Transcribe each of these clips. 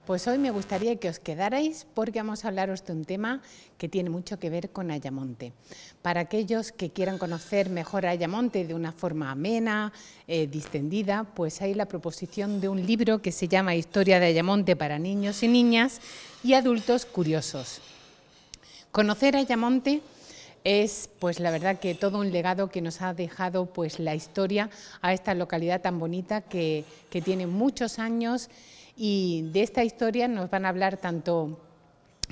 Pues hoy me gustaría que os quedarais porque vamos a hablaros de un tema que tiene mucho que ver con Ayamonte. Para aquellos que quieran conocer mejor a Ayamonte de una forma amena, distendida, pues hay la proposición de un libro que se llama Historia de Ayamonte para niños y niñas y adultos curiosos. Conocer a Ayamonte es, pues la verdad, que todo un legado que nos ha dejado pues la historia a esta localidad tan bonita que tiene muchos años, y de esta historia nos van a hablar tanto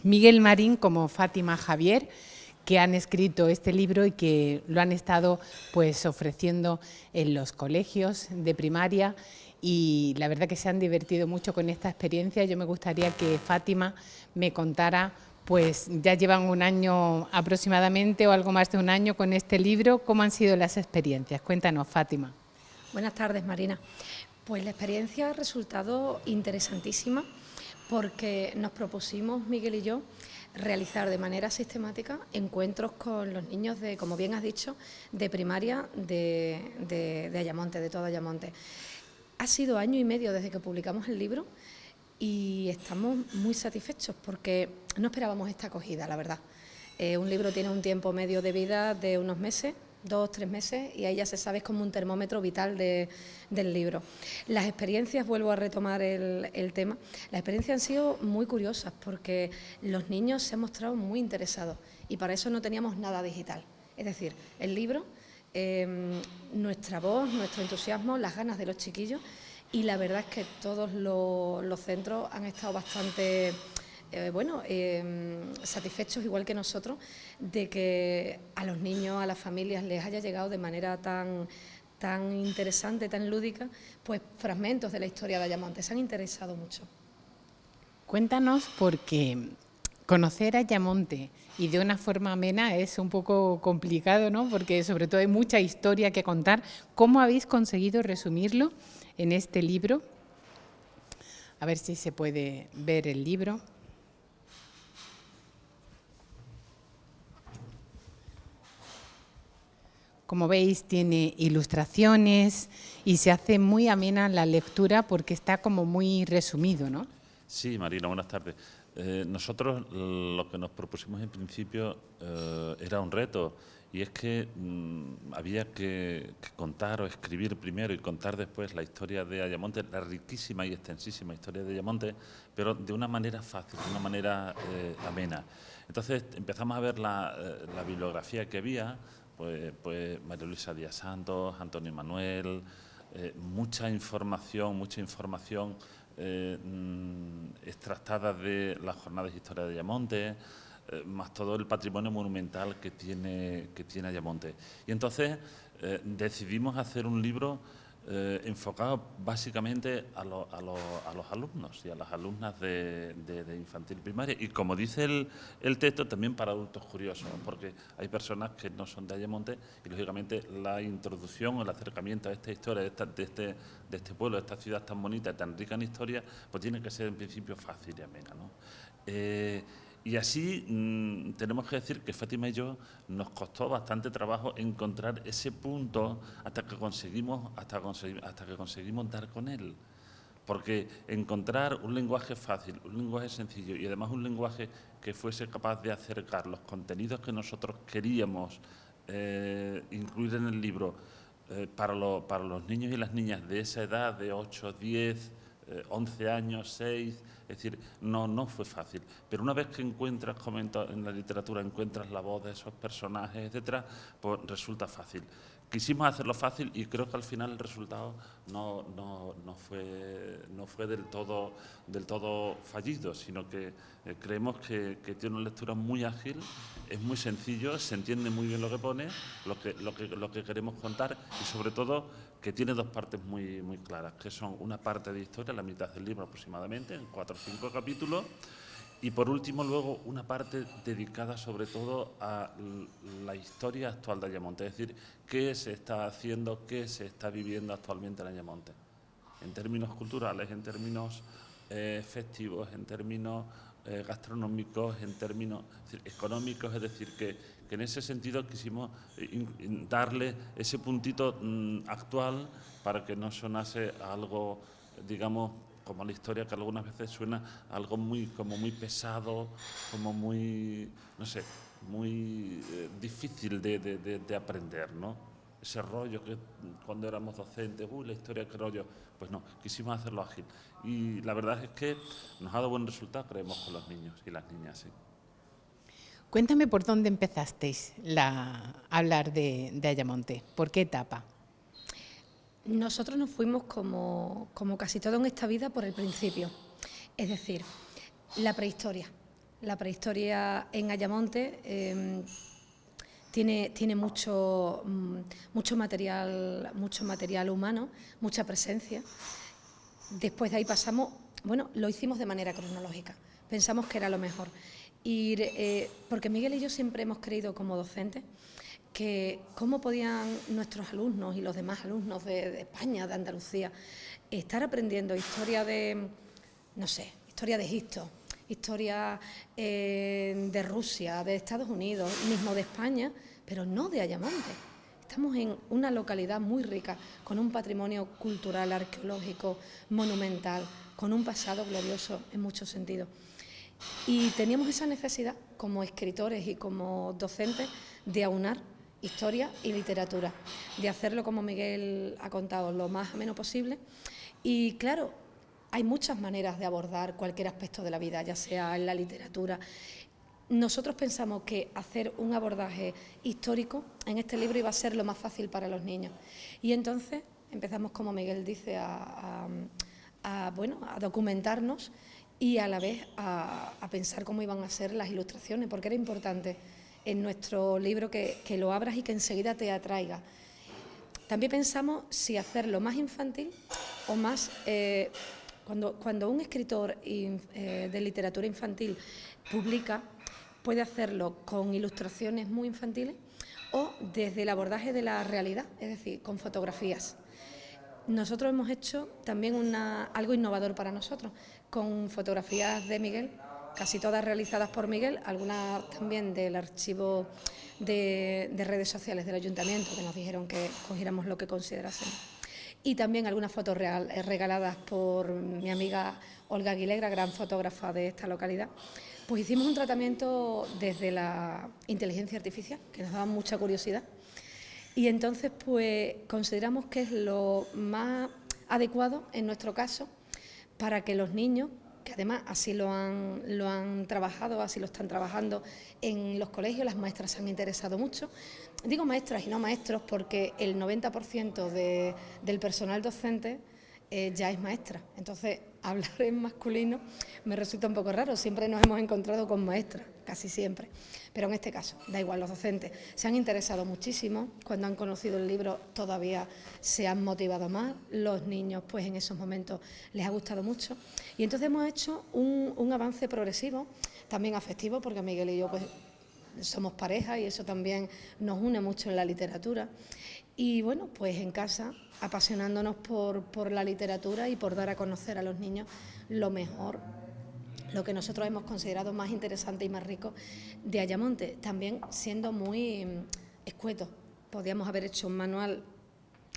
Miguel Marín como Fátima Javier, que han escrito este libro y que lo han estado pues ofreciendo en los colegios de primaria, y la verdad que se han divertido mucho con esta experiencia. Yo me gustaría que Fátima me contara, pues ya llevan un año aproximadamente o algo más de un año con este libro, ¿cómo han sido las experiencias? Cuéntanos, Fátima. Buenas tardes, Marina. Pues la experiencia ha resultado interesantísima porque nos propusimos, Miguel y yo, realizar de manera sistemática encuentros con los niños de, como bien has dicho, de primaria de Ayamonte, de todo Ayamonte. Ha sido año y medio desde que publicamos el libro y estamos muy satisfechos porque no esperábamos esta acogida, la verdad. Un libro tiene un tiempo medio de vida de unos meses, 2 o 3 meses, y ahí ya se sabe, es como un termómetro vital del libro. Las experiencias, vuelvo a retomar el tema, las experiencias han sido muy curiosas porque los niños se han mostrado muy interesados y para eso no teníamos nada digital. Es decir, el libro, nuestra voz, nuestro entusiasmo, las ganas de los chiquillos, y la verdad es que todos los centros han estado bastante satisfechos, igual que nosotros, de que a los niños, a las familias les haya llegado de manera tan interesante, tan lúdica, pues fragmentos de la historia de Ayamonte. Se han interesado mucho. Cuéntanos, porque conocer a Ayamonte y de una forma amena es un poco complicado, ¿no? Porque sobre todo hay mucha historia que contar. ¿Cómo habéis conseguido resumirlo en este libro? A ver si se puede ver el libro. Como veis, tiene ilustraciones y se hace muy amena la lectura porque está como muy resumido, ¿no? Sí, Marina, buenas tardes. Nosotros lo que nos propusimos en principio era un reto, y es que había que contar o escribir primero y contar después la historia de Ayamonte, la riquísima y extensísima historia de Ayamonte, pero de una manera fácil, de una manera amena. Entonces empezamos a ver la bibliografía que había, pues María Luisa Díaz Santos, Antonio Manuel, mucha información extractada de las jornadas de historia de Ayamonte, más todo el patrimonio monumental que tiene Ayamonte. Y entonces decidimos hacer un libro enfocado básicamente a los alumnos y a las alumnas de infantil primaria, y como dice el texto, también para adultos curiosos, porque hay personas que no son de Ayamonte y lógicamente la introducción o el acercamiento a esta historia de este pueblo, de esta ciudad tan bonita y tan rica en historia, pues tiene que ser en principio fácil y amena, ¿no? Y así tenemos que decir que Fátima y yo nos costó bastante trabajo encontrar ese punto hasta que conseguimos dar con él. Porque encontrar un lenguaje fácil, un lenguaje sencillo y además un lenguaje que fuese capaz de acercar los contenidos que nosotros queríamos incluir en el libro para los niños y las niñas de esa edad, de 8, 10, 11 años, 6, es decir, no fue fácil. Pero una vez que encuentras, como en la literatura, encuentras la voz de esos personajes, etcétera, pues resulta fácil. Quisimos hacerlo fácil y creo que al final el resultado no fue del todo fallido, sino que creemos que tiene una lectura muy ágil, es muy sencillo, se entiende muy bien lo que pone, lo que queremos contar, y sobre todo que tiene dos partes muy claras, que son una parte de historia, la mitad del libro aproximadamente, en 4 o 5 capítulos, y por último luego una parte dedicada sobre todo a la historia actual de Ayamonte, es decir, qué se está haciendo, qué se está viviendo actualmente en Ayamonte, en términos culturales, en términos festivos, en términos gastronómicos, en términos económicos, es decir, que en ese sentido quisimos darle ese puntito actual para que no sonase a algo, digamos, como la historia, que algunas veces suena algo como muy pesado, como muy, no sé, muy difícil de aprender, ¿no? Ese rollo que cuando éramos docentes, la historia, qué rollo. Pues no, quisimos hacerlo ágil. Y la verdad es que nos ha dado buen resultado, creemos, con los niños y las niñas, sí. Cuéntame por dónde empezasteis a hablar de Ayamonte, ¿por qué etapa? Nosotros nos fuimos como casi todo en esta vida por el principio, es decir, la prehistoria. La prehistoria en Ayamonte tiene mucho material humano, mucha presencia. Después de ahí pasamos, bueno, lo hicimos de manera cronológica, pensamos que era lo mejor. Porque Miguel y yo siempre hemos creído como docentes que cómo podían nuestros alumnos y los demás alumnos de España, de Andalucía, estar aprendiendo historia de, no sé, historia de Egipto, historia de Rusia, de Estados Unidos, mismo de España, pero no de Ayamonte. Estamos en una localidad muy rica, con un patrimonio cultural, arqueológico, monumental, con un pasado glorioso en muchos sentidos. Y teníamos esa necesidad, como escritores y como docentes, de aunar historia y literatura, de hacerlo, como Miguel ha contado, lo más ameno posible. Y claro, hay muchas maneras de abordar cualquier aspecto de la vida, ya sea en la literatura. Nosotros pensamos que hacer un abordaje histórico en este libro iba a ser lo más fácil para los niños. Y entonces empezamos, como Miguel dice, a documentarnos y a la vez a pensar cómo iban a ser las ilustraciones, porque era importante en nuestro libro que lo abras y que enseguida te atraiga. También pensamos si hacerlo más infantil o más... Cuando un escritor de literatura infantil publica, puede hacerlo con ilustraciones muy infantiles o desde el abordaje de la realidad, es decir, con fotografías. Nosotros hemos hecho también algo innovador para nosotros, con fotografías de Miguel, casi todas realizadas por Miguel, algunas también del archivo de redes sociales del Ayuntamiento, que nos dijeron que cogiéramos lo que considerásemos. Y también algunas fotos regaladas por mi amiga Olga Aguilera, gran fotógrafa de esta localidad. Pues hicimos un tratamiento desde la inteligencia artificial, que nos daba mucha curiosidad. Y entonces pues consideramos que es lo más adecuado en nuestro caso para que los niños, que además así lo han trabajado, así lo están trabajando en los colegios, las maestras se han interesado mucho. Digo maestras y no maestros porque el 90% del personal docente ya es maestra. Entonces, hablar en masculino me resulta un poco raro. Siempre nos hemos encontrado con maestras, casi siempre. Pero en este caso, da igual, los docentes se han interesado muchísimo. Cuando han conocido el libro todavía se han motivado más. Los niños, pues en esos momentos les ha gustado mucho. Y entonces hemos hecho un avance progresivo, también afectivo, porque Miguel y yo pues somos pareja y eso también nos une mucho en la literatura. Y bueno, pues en casa, apasionándonos por la literatura y por dar a conocer a los niños lo mejor, lo que nosotros hemos considerado más interesante y más rico de Ayamonte, también siendo muy escuetos. Podíamos haber hecho un manual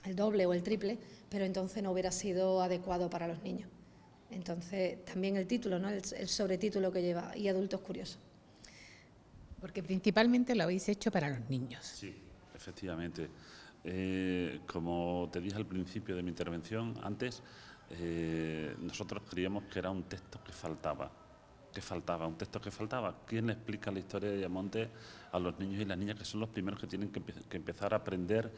el doble o el triple, pero entonces no hubiera sido adecuado para los niños. Entonces también el título, ¿no? el sobretítulo que lleva, y adultos curiosos. Porque principalmente lo habéis hecho para los niños. Sí, efectivamente. Como te dije al principio de mi intervención, antes, nosotros creíamos que era un texto que faltaba. Un texto que faltaba. ¿Quién le explica la historia de Ayamonte a los niños y las niñas, que son los primeros que tienen que empezar a aprender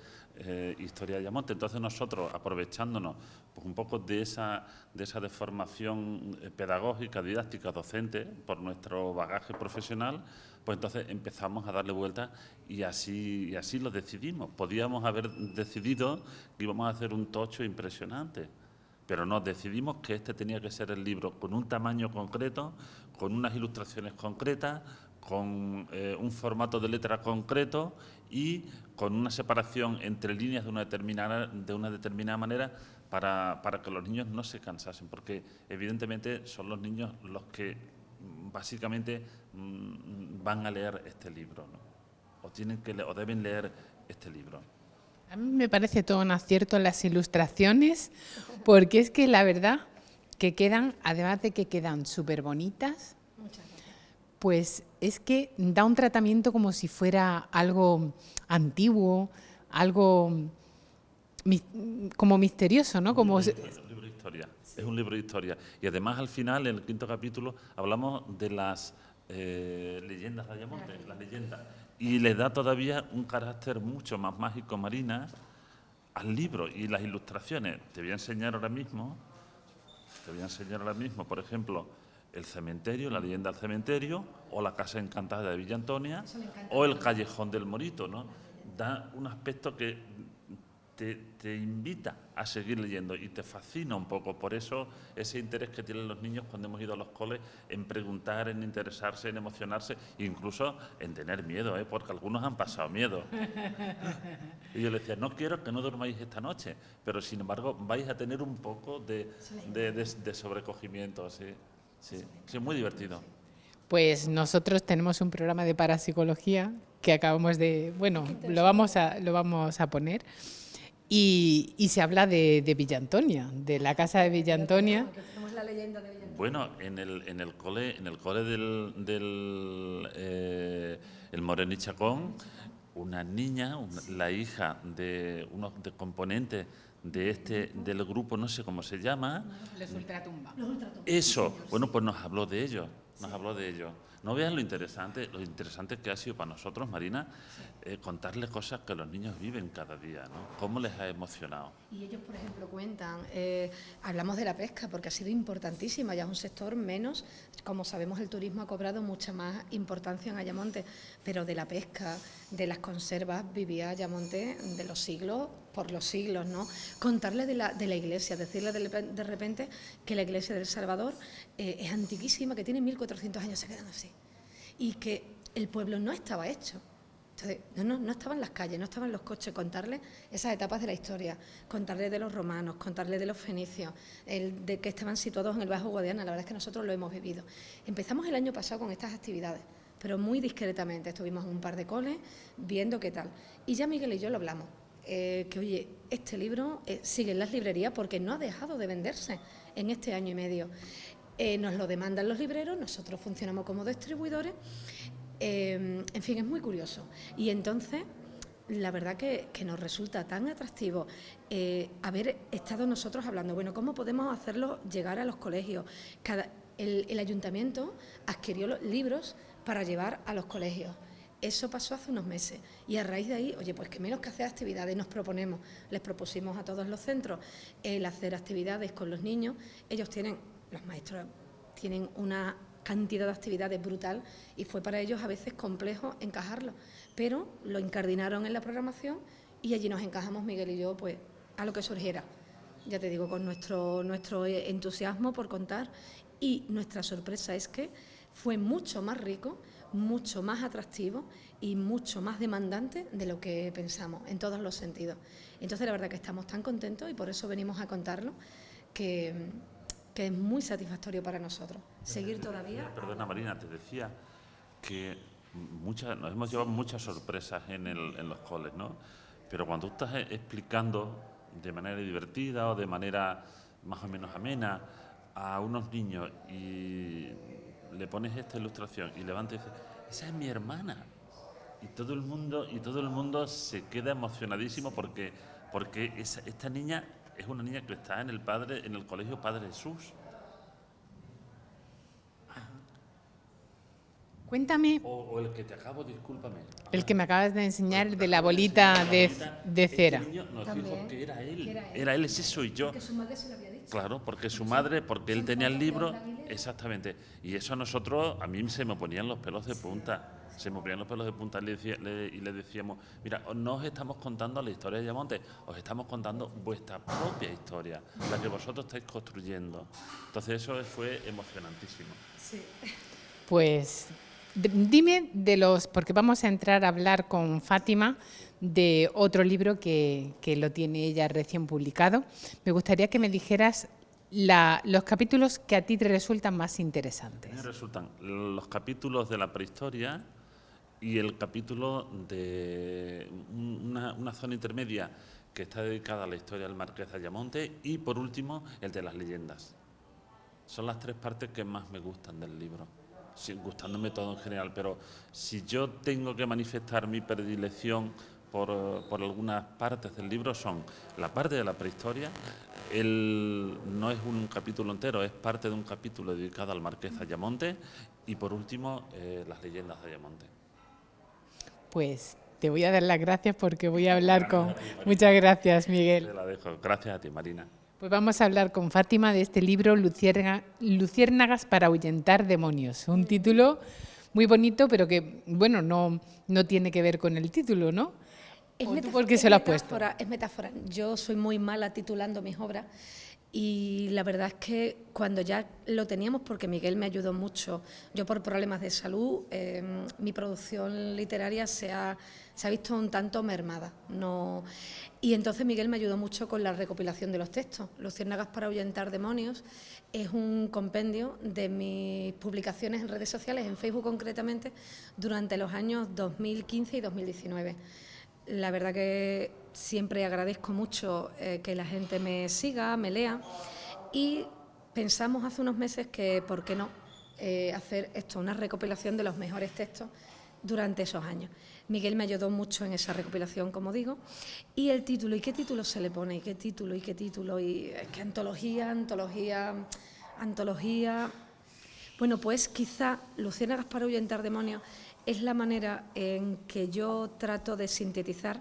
historia de Ayamonte? Entonces nosotros, aprovechándonos pues, un poco de esa deformación pedagógica, didáctica, docente, por nuestro bagaje profesional, pues entonces empezamos a darle vueltas y así lo decidimos. Podíamos haber decidido que íbamos a hacer un tocho impresionante, pero no, decidimos que este tenía que ser el libro con un tamaño concreto, con unas ilustraciones concretas, con un formato de letra concreto y con una separación entre líneas de una determinada manera para que los niños no se cansasen, porque evidentemente son los niños los que básicamente van a leer este libro, ¿no? O deben leer este libro. A mí me parece todo un acierto en las ilustraciones, porque es que la verdad que quedan, además de que quedan súper bonitas, Muchas gracias. pues es que da un tratamiento como si fuera algo antiguo, algo como misterioso, ¿no? Como, Es un libro de historia. Es un libro de historia. Y además, al final, en el 5.º capítulo, hablamos de las leyendas de Ayamonte, las leyendas. Y le da todavía un carácter mucho más mágico, Marina, al libro y las ilustraciones. Te voy a enseñar ahora mismo, por ejemplo, el cementerio, la leyenda del cementerio, o la casa encantada de Villa Antonia, o el callejón del Morito, ¿no? Da un aspecto que te invita a seguir leyendo y te fascina un poco. Por eso ese interés que tienen los niños cuando hemos ido a los coles en preguntar, en interesarse, en emocionarse, incluso en tener miedo, porque algunos han pasado miedo. Y yo les decía, no quiero que no durmáis esta noche, pero sin embargo vais a tener un poco de sobrecogimiento, sí, sí, sí, muy divertido. pues nosotros tenemos un programa de parapsicología que acabamos de, bueno, lo vamos a poner. Y se habla de Villa Antonia, de la casa de Villa Antonia. Que tenemos la leyenda de Villa Antonia. Bueno, en el cole el Moreno y Chacón, una niña, la hija de unos de componentes del grupo, no sé cómo se llama. Los ultratumba. Eso, bueno, pues nos habló de ello. No vean lo interesante que ha sido para nosotros, Marina, contarles cosas que los niños viven cada día, ¿no? ¿Cómo les ha emocionado? Y ellos, por ejemplo, cuentan, hablamos de la pesca porque ha sido importantísima, ya es un sector menos, como sabemos el turismo ha cobrado mucha más importancia en Ayamonte, pero de la pesca, de las conservas, vivía Ayamonte de los siglos, por los siglos, ¿no? Contarles de la iglesia, decirles de repente que la iglesia del Salvador es antiquísima, que tiene 1400 años, se quedan así, y que el pueblo no estaba hecho. Entonces, no estaban las calles, no estaban los coches, contarles esas etapas de la historia, contarles de los romanos, contarles de los fenicios, de que estaban situados en el Bajo Guadiana. La verdad es que nosotros lo hemos vivido. Empezamos el año pasado con estas actividades, pero muy discretamente. Estuvimos en un par de coles viendo qué tal. Y ya Miguel y yo lo hablamos, que oye, este libro sigue en las librerías porque no ha dejado de venderse en este año y medio. Nos lo demandan los libreros, nosotros funcionamos como distribuidores. En fin, es muy curioso. Y entonces, la verdad que nos resulta tan atractivo haber estado nosotros hablando, bueno, ¿cómo podemos hacerlo llegar a los colegios? El ayuntamiento adquirió los libros para llevar a los colegios. Eso pasó hace unos meses y a raíz de ahí, oye, pues que menos que hacer actividades les propusimos a todos los centros el hacer actividades con los niños. Los maestros tienen una cantidad de actividades brutal y fue para ellos a veces complejo encajarlo, pero lo incardinaron en la programación y allí nos encajamos Miguel y yo pues a lo que surgiera, ya te digo, con nuestro entusiasmo por contar, y nuestra sorpresa es que fue mucho más rico, mucho más atractivo y mucho más demandante de lo que pensamos en todos los sentidos. Entonces la verdad que estamos tan contentos y por eso venimos a contarlo, que es muy satisfactorio para nosotros seguir todavía. Perdona, Marina, te decía que nos hemos llevado muchas sorpresas en los coles, ¿no? Pero cuando tú estás explicando de manera divertida o de manera más o menos amena a unos niños y le pones esta ilustración y levanta y dice, esa es mi hermana. Y todo el mundo se queda emocionadísimo porque esta niña es una niña que está en el colegio Padre Jesús. Cuéntame. O el que te acabo, discúlpame. El que me acabas de enseñar de la bolita de cera. Este niño nos También, dijo que era él. que era él. Era él, ese soy yo. Porque su madre se lo había dicho. Claro, porque su madre, porque él tenía el libro, exactamente. Y eso a mí se me ponían los pelos de punta. Se me ponían los pelos de punta y le decíamos, mira, no os estamos contando la historia de Ayamonte, os estamos contando vuestra propia historia, la que vosotros estáis construyendo. Entonces eso fue emocionantísimo. Sí. Pues dime porque vamos a entrar a hablar con Fátima de otro libro que lo tiene ella recién publicado. Me gustaría que me dijeras los capítulos que a ti te resultan más interesantes. Me resultan los capítulos de la prehistoria y el capítulo de una zona intermedia que está dedicada a la historia del Marqués de Ayamonte y, por último, el de las leyendas. son las 3 partes que más me gustan del libro, sí, gustándome todo en general, pero si yo tengo que manifestar mi predilección por algunas partes del libro, son la parte de la prehistoria, no es un capítulo entero, es parte de un capítulo dedicado al marqués de Ayamonte, y por último, las leyendas de Ayamonte. Pues te voy a dar las gracias porque voy a hablar con... Muchas gracias, Miguel. Te la dejo. Gracias a ti, Marina. Pues vamos a hablar con Fátima de este libro, Luciérnagas para ahuyentar demonios. Un título muy bonito, pero que, bueno, no tiene que ver con el título, ¿no? ¿Por qué se lo has puesto? Es metáfora. Yo soy muy mala titulando mis obras y la verdad es que cuando ya lo teníamos, porque Miguel me ayudó mucho, yo por problemas de salud, mi producción literaria se ha visto un tanto mermada. Y entonces Miguel me ayudó mucho con la recopilación de los textos. Luciérnagas para ahuyentar demonios es un compendio de mis publicaciones en redes sociales, en Facebook concretamente, durante los años 2015 y 2019. La verdad que siempre agradezco mucho que la gente me siga, me lea, y pensamos hace unos meses que, ¿por qué no?, hacer esto, una recopilación de los mejores textos durante esos años. Miguel me ayudó mucho en esa recopilación, como digo, y el título, ¿y qué título se le pone? ¿Y qué título? ¿Y qué título? Y es que antología. Bueno, pues quizá Luciérnagas para ahuyentar demonios es la manera en que yo trato de sintetizar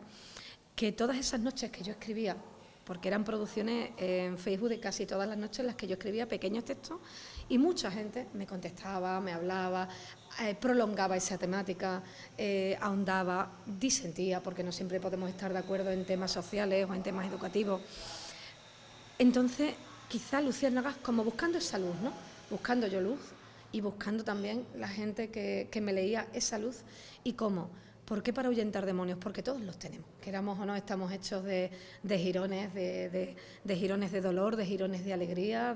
que todas esas noches que yo escribía, porque eran producciones en Facebook de casi todas las noches en las que yo escribía pequeños textos y mucha gente me contestaba, me hablaba, prolongaba esa temática, ahondaba, disentía, porque no siempre podemos estar de acuerdo en temas sociales o en temas educativos. Entonces, quizá Luciérnagas como buscando esa luz, ¿no? Buscando yo luz y buscando también la gente que me leía esa luz. ¿Y cómo? ¿Por qué para ahuyentar demonios? Porque todos los tenemos, queramos o no, estamos hechos de girones, de girones de dolor, de girones de alegría,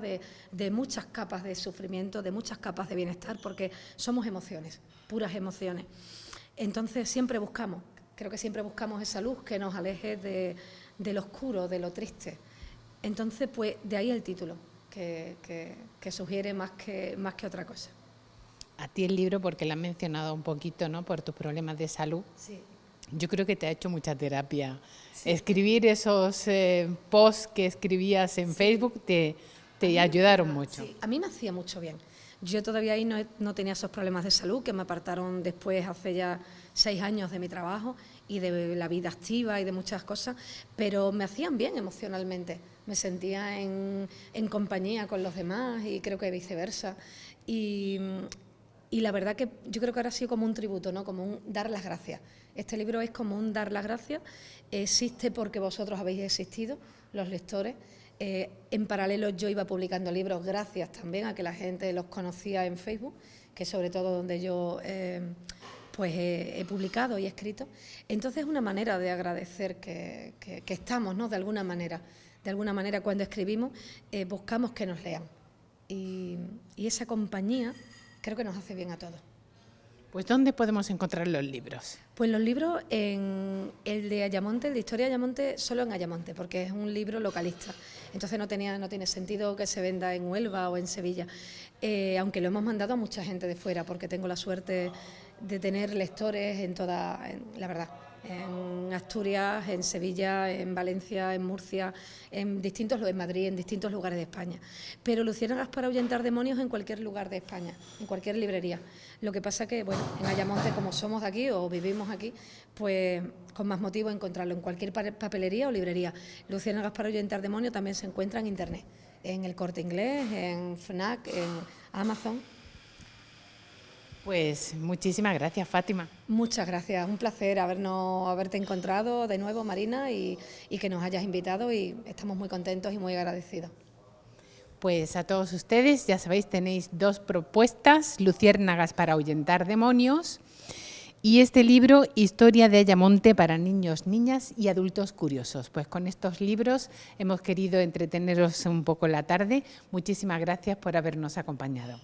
de muchas capas de sufrimiento, de muchas capas de bienestar, porque somos emociones, puras emociones. Entonces creo que siempre buscamos esa luz que nos aleje de lo oscuro, de lo triste. Entonces, pues de ahí el título, que sugiere más que otra cosa. A ti el libro, porque lo has mencionado un poquito, ¿no?, por tus problemas de salud. Sí. Yo creo que te ha hecho mucha terapia. Sí. Escribir esos posts que escribías en Facebook te ayudaron mucho. Sí, a mí me hacía mucho bien. Yo todavía ahí no tenía esos problemas de salud que me apartaron después, hace ya 6 años, de mi trabajo y de la vida activa y de muchas cosas, pero me hacían bien emocionalmente. Me sentía en compañía con los demás y creo que viceversa. Y la verdad que yo creo que ahora ha sido como un tributo, ¿no?, como un dar las gracias. Este libro es como un dar las gracias, existe porque vosotros habéis existido, los lectores. En paralelo yo iba publicando libros gracias también a que la gente los conocía en Facebook, que es sobre todo donde yo he publicado y escrito. Entonces es una manera de agradecer que estamos, ¿no?, de alguna manera cuando escribimos buscamos que nos lean y esa compañía creo que nos hace bien a todos. Pues ¿dónde podemos encontrar los libros? Pues los libros, en el de Ayamonte, el de Historia de Ayamonte, solo en Ayamonte, porque es un libro localista. Entonces no tiene sentido que se venda en Huelva o en Sevilla, aunque lo hemos mandado a mucha gente de fuera, porque tengo la suerte de tener lectores la verdad, en Asturias, en Sevilla, en Valencia, en Murcia, en Madrid, en distintos lugares de España. Pero Luciérnagas para ahuyentar demonios en cualquier lugar de España, en cualquier librería. Lo que pasa que, bueno, en Ayamonte, como somos de aquí o vivimos aquí, pues con más motivo encontrarlo en cualquier papelería o librería. Luciérnagas para ahuyentar demonios también se encuentra en Internet, en El Corte Inglés, en FNAC, en Amazon. Pues muchísimas gracias, Fátima. Muchas gracias, un placer haberte encontrado de nuevo, Marina, y que nos hayas invitado, y estamos muy contentos y muy agradecidos. Pues a todos ustedes, ya sabéis, tenéis 2 propuestas, Luciérnagas para ahuyentar demonios y este libro, Historia de Ayamonte para niños, niñas y adultos curiosos. Pues con estos libros hemos querido entreteneros un poco la tarde. Muchísimas gracias por habernos acompañado.